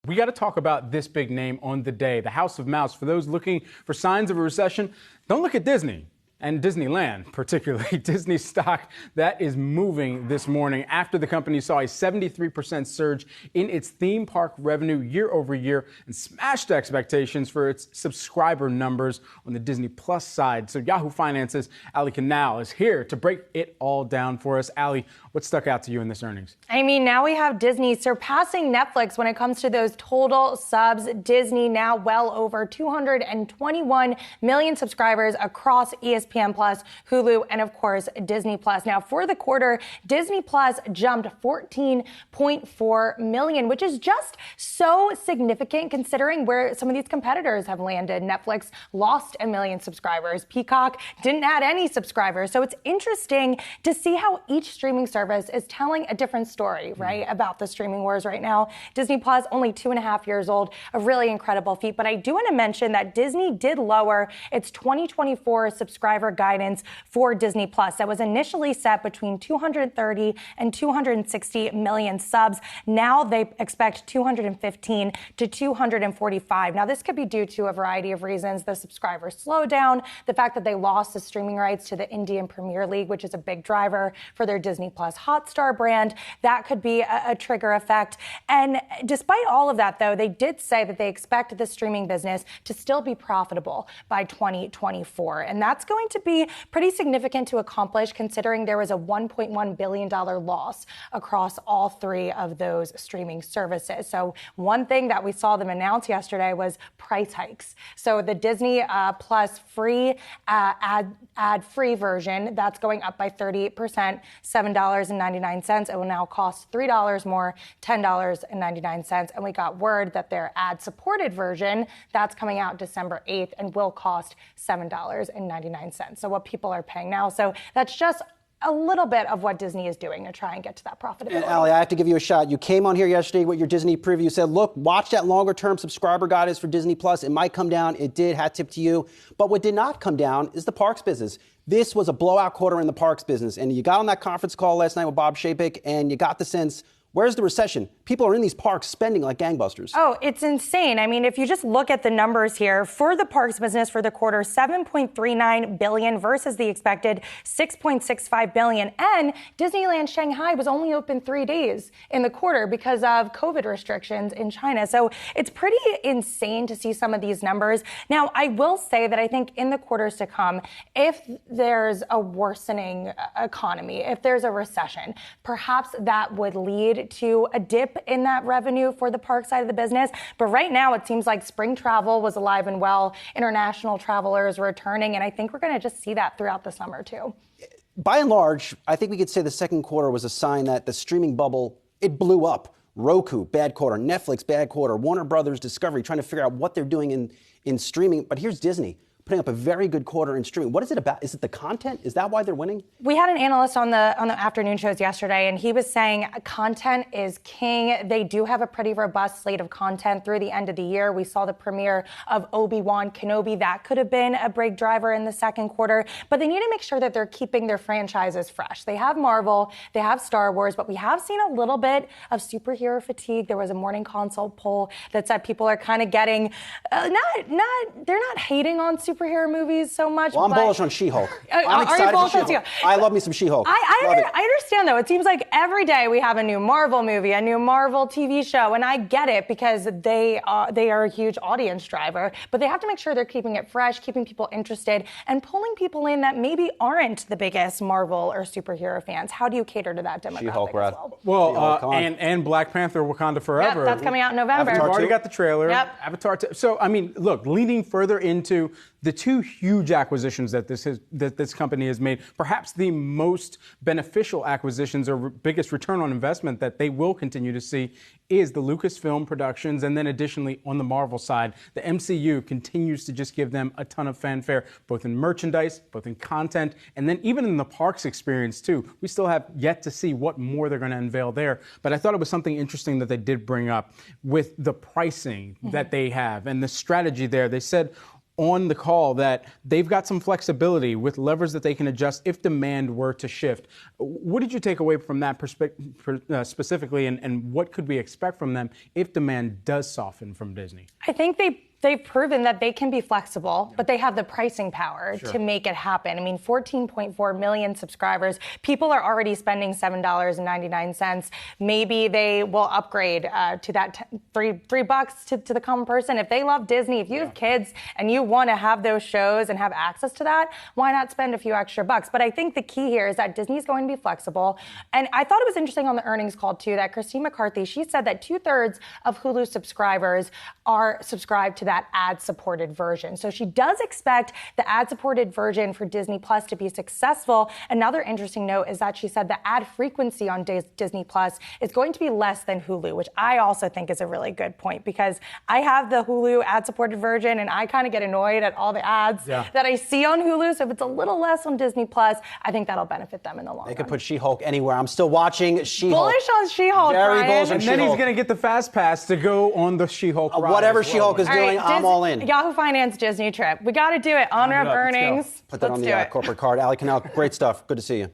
We got to talk about this big name on the day, the House of Mouse. For those looking for signs of a recession, don't look at Disney. And Disneyland, particularly. Disney stock that is moving this morning after the company saw a 73% surge in its theme park revenue year over year and smashed expectations for its subscriber numbers on the Disney Plus side. So Yahoo Finance's Ali Canal is here to break it all down for us. Ali, what stuck out to you in this earnings? I mean, now we have Disney surpassing Netflix when it comes to those total subs. Disney now well over 221 million subscribers across ESPN Plus, Hulu, and of course, Disney Plus. Now, for the quarter, Disney Plus jumped 14.4 million, which is just so significant considering where some of these competitors have landed. Netflix lost 1 million subscribers. Peacock didn't add any subscribers. So it's interesting to see how each streaming service is telling a different story, right, about the streaming wars right now. Disney Plus, only 2.5 years old, a really incredible feat. But I do want to mention that Disney did lower its 2024 subscriber guidance for Disney Plus that was initially set between 230 and 260 million subs. Now they expect 215 to 245. Now this could be due to a variety of reasons: the subscriber slowdown, the fact that they lost the streaming rights to the Indian Premier League, which is a big driver for their Disney Plus Hotstar brand. That could be a trigger effect. And despite all of that, though, they did say that they expect the streaming business to still be profitable by 2024. And that's going to be pretty significant to accomplish considering there was a $1.1 billion loss across all three of those streaming services. So one thing that we saw them announce yesterday was price hikes. So the Disney Plus free ad-free version, that's going up by 38%, $7.99. It will now cost $3 more, $10.99. And we got word that their ad-supported version, that's coming out December 8th and will cost $7.99. So what people are paying now. So that's just a little bit of what Disney is doing to try and get to that profitability. And Ali, I have to give you a shot. You came on here yesterday with your Disney preview. You said, look, watch that longer term subscriber guidance for Disney Plus. It might come down. It did. Hat tip to you. But what did not come down is the parks business. This was a blowout quarter in the parks business. And you got on that conference call last night with Bob Chapek and you got the sense, where's the recession? People are in these parks spending like gangbusters. Oh, it's insane. I mean, if you just look at the numbers here for the parks business for the quarter, $7.39 billion versus the expected $6.65 billion. And Disneyland Shanghai was only open 3 days in the quarter because of COVID restrictions in China. So it's pretty insane to see some of these numbers. Now, I will say that I think in the quarters to come, if there's a worsening economy, if there's a recession, perhaps that would lead to a dip in that revenue for the park side of the business. But right now, it seems like spring travel was alive and well. International travelers returning. And I think we're going to just see that throughout the summer, too. By and large, I think we could say the second quarter was a sign that the streaming bubble, it blew up. Roku, bad quarter. Netflix, bad quarter. Warner Brothers, Discovery, trying to figure out what they're doing in streaming. But here's Disney, putting up a very good quarter in streaming. What is it about? Is it the content? Is that why they're winning? We had an analyst on the afternoon shows yesterday, and he was saying content is king. They do have a pretty robust slate of content through the end of the year. We saw the premiere of Obi-Wan Kenobi. That could have been a big driver in the second quarter. But they need to make sure that they're keeping their franchises fresh. They have Marvel, they have Star Wars, but we have seen a little bit of superhero fatigue. There was a morning consult poll that said people are kind of getting, they're not hating on superhero movies so much. Well, I'm bullish on She-Hulk. I'm are you bullish on She-Hulk? I love me some She-Hulk. I understand, though. It seems like every day we have a new Marvel movie, a new Marvel TV show, and I get it because they are a huge audience driver, but they have to make sure they're keeping it fresh, keeping people interested, and pulling people in that maybe aren't the biggest Marvel or superhero fans. How do you cater to that demographic She-Hulk, as Brad. Well, and Black Panther Wakanda Forever. Yep, that's coming out in November. We've already got the trailer. Yep. Avatar 2. So, I mean, look, leading further into the two huge acquisitions that this company has made, perhaps the most beneficial acquisitions or biggest return on investment that they will continue to see is the Lucasfilm Productions, and then additionally on the Marvel side, the MCU continues to just give them a ton of fanfare, both in merchandise, both in content, and then even in the parks experience too. We still have yet to see what more they're going to unveil there, but I thought it was something interesting that they did bring up with the pricing that they have and the strategy there. They said on the call that they've got some flexibility with levers that they can adjust if demand were to shift. What did you take away from that specifically, and what could we expect from them if demand does soften from Disney? I think they've proven that they can be flexible, but they have the pricing power to make it happen. I mean, 14.4 million subscribers. People are already spending $7.99. Maybe they will upgrade to that $3 to the common person. If they love Disney, if you have kids and you want to have those shows and have access to that, why not spend a few extra bucks? But I think the key here is that Disney's going to be flexible. And I thought it was interesting on the earnings call, too, that Christine McCarthy, she said that 2/3 of Hulu subscribers are subscribed to that ad-supported version. So she does expect the ad-supported version for Disney Plus to be successful. Another interesting note is that she said the ad frequency on Disney Plus is going to be less than Hulu, which I also think is a really good point, because I have the Hulu ad-supported version and I kind of get annoyed at all the ads that I see on Hulu. So if it's a little less on Disney Plus, I think that'll benefit them in the long run. They could put She-Hulk anywhere. I'm still watching She-Hulk. Bullish on She-Hulk, Very Brian. bullish on And She-Hulk. then he's going to get the fast pass to go on the She-Hulk ride. Whatever as well. She-Hulk is doing, I'm all in. Yahoo Finance Disney trip. We got to do it. Honor of earnings. Put that on the corporate card. Ali Canal, great stuff. Good to see you.